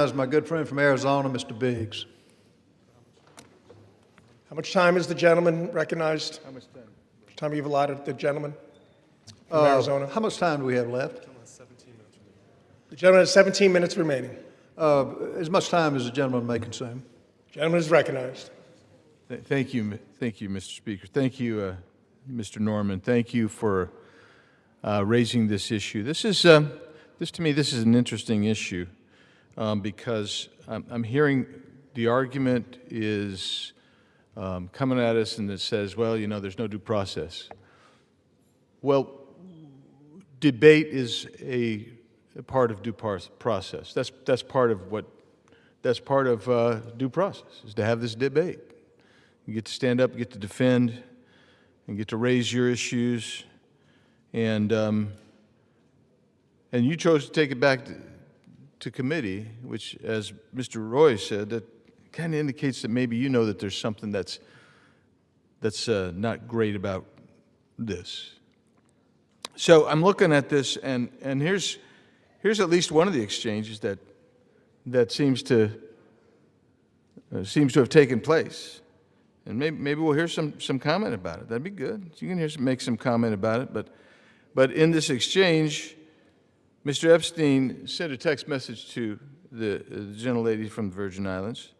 As my good friend from Arizona, Mr. Biggs. How much time is the gentleman recognized? How much time you've allotted the gentleman from Arizona? How much time do we have left? The gentleman has 17 minutes remaining. As much time as the gentleman may consume. Gentleman is recognized. Thank you, Mr. Speaker. Thank you, Mr. Norman. Thank you for raising this issue. This to me, this is an interesting issue because I'm hearing the argument is coming at us and it says, well, you know, there's no due process. Well, debate is a part of due process. That's part of due process, is to have this debate. You get to stand up, get to defend, and get to raise your issues, and you chose to take it back to committee, which, as Mr. Roy said, that kind of indicates that maybe you know that there's something that's not great about this. So I'm looking at this, and here's at least one of the exchanges that seems to have taken place, and maybe we'll hear some comment about it. That'd be good. You can make some comment about it, but in this exchange, Mr. Epstein sent a text message to the gentlelady from the Virgin Islands,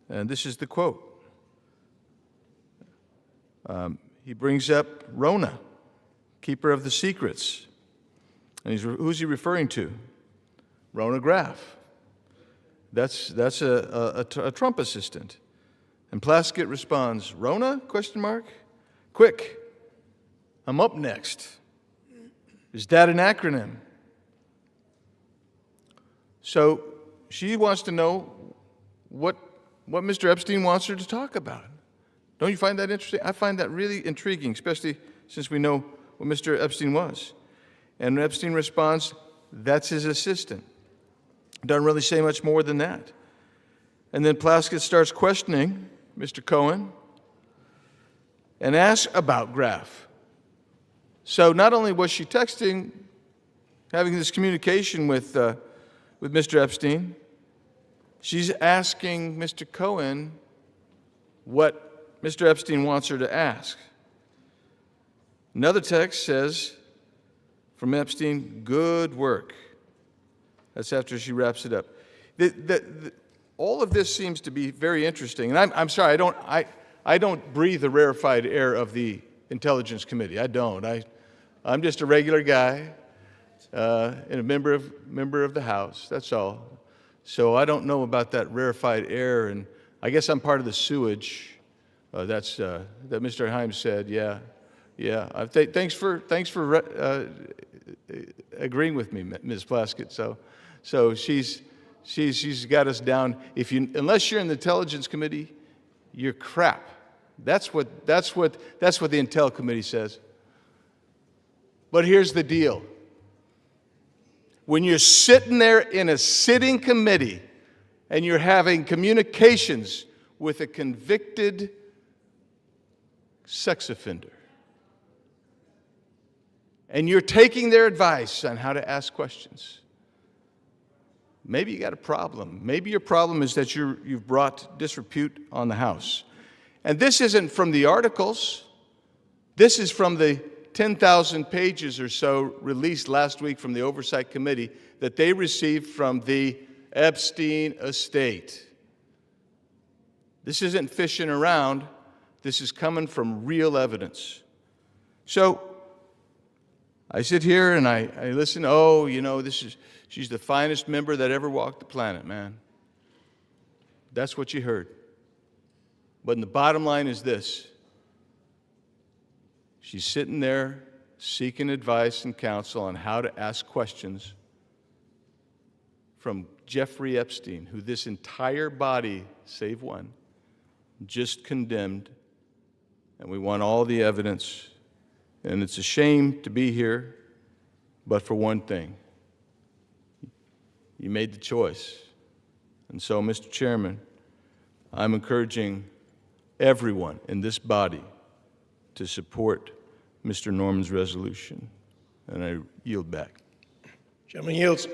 and this is the quote. He brings up Rona, keeper of the secrets. And who's he referring to? Rona Graff. That's a Trump assistant. And Plaskett responds, Rona, ? Quick, I'm up next. Is that an acronym? So she wants to know what Mr. Epstein wants her to talk about. Don't you find that interesting? I find that really intriguing, especially since we know what Mr. Epstein was. And Epstein responds, that's his assistant. Doesn't really say much more than that. And then Plaskett starts questioning Mr. Cohen and asks about Graff. So not only was she texting, having this communication with Mr. Epstein, she's asking Mr. Cohen what Mr. Epstein wants her to ask. Another text says, from Epstein, good work. That's after she wraps it up. All of this seems to be very interesting. And I'm sorry, I don't breathe the rarefied air of the Intelligence Committee. I don't. I'm just a regular guy and a member of the House. That's all. So I don't know about that rarefied air, and I guess I'm part of the sewage. That Mr. Himes said. Yeah. Thanks for agreeing with me, Ms. Plaskett. So she's got us down. Unless you're in the Intelligence Committee, you're crap. That's what the Intel Committee says. But here's the deal. When you're sitting there in a sitting committee and you're having communications with a convicted sex offender, and you're taking their advice on how to ask questions, maybe you got a problem. Maybe your problem is that you've brought disrepute on the House. And this isn't from the articles. This is from the 10,000 pages or so released last week from the Oversight Committee that they received from the Epstein estate. This isn't fishing around. This is coming from real evidence. So I sit here and I listen. Oh, you know, she's the finest member that ever walked the planet, man. That's what you heard. But the bottom line is this. She's sitting there seeking advice and counsel on how to ask questions from Jeffrey Epstein, who this entire body, save one, just condemned. And we want all the evidence. And it's a shame to be here, but for one thing, you made the choice. And so, Mr. Chairman, I'm encouraging everyone in this body to support Mr. Norman's resolution, and I yield back. Gentleman yields.